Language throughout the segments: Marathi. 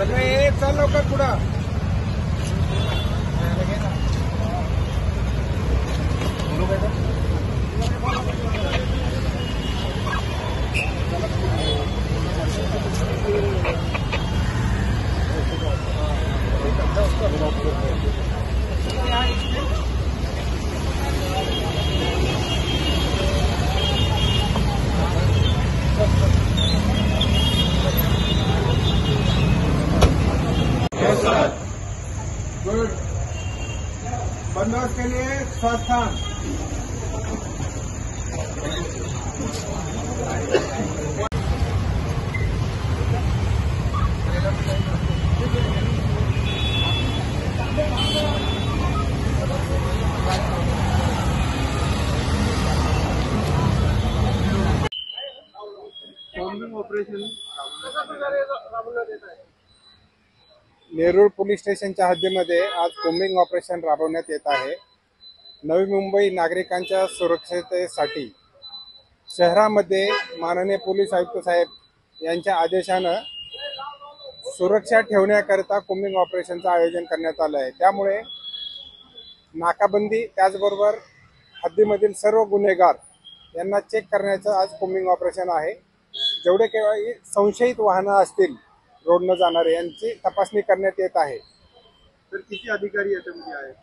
अरे चल लवकर पुढं. गुड. बंदोबस्त के लिए सावधान. ऑपरेशन नेरूळ पोलीस स्टेशनच्या हद्दीमध्ये आज कोम्बिंग ऑपरेशन राबवण्यात येत आहे. नवी मुंबई नागरिकांच्या सुरक्षिततेसाठी शहरामध्ये माननीय पोलीस आयुक्त साहेब यांच्या आदेशानं सुरक्षा ठेवण्याकरिता कोम्बिंग ऑपरेशनचं आयोजन करण्यात आलं आहे. त्यामुळे नाकाबंदी त्याचबरोबर हद्दीमधील सर्व गुन्हेगार यांना चेक करण्याचं आज कोम्बिंग ऑपरेशन आहे. जेवढे काही संशयित वाहनं असतील रोडनं जाणारे यांची तपासणी करण्यात येत आहे. तर किती अधिकारी याच्यामध्ये आहेत?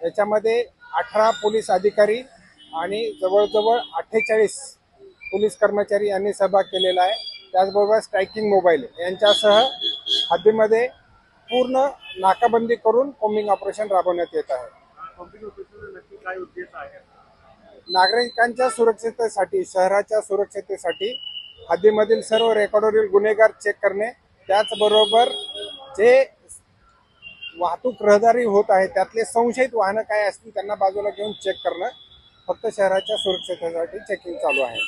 याच्यामध्ये 18 पोलीस अधिकारी आणि जवळजवळ 48 पोलीस कर्मचारी यांनी सहभाग केलेला आहे. त्याचबरोबर स्ट्रायकिंग मोबाईल यांच्यासह हद्दीमध्ये पूर्ण नाकाबंदी करून कोम्बिंग ऑपरेशन राबवण्यात येत आहे. कोम्बिंग ऑपरेशनचा नक्की काय उद्देश आहे? नागरिकांच्या सुरक्षिततेसाठी, शहराच्या सुरक्षिततेसाठी हद्दीमधील सर्व रेकॉर्डवरील गुन्हेगार चेक करणे, त्याचबरोबर जे वाहतूक रहदारी होत आहे त्यातले संशयित वाहनं काय असतील त्यांना बाजूला घेऊन चेक करणं, फक्त शहराच्या सुरक्षिततेसाठी चेकिंग चालू आहे.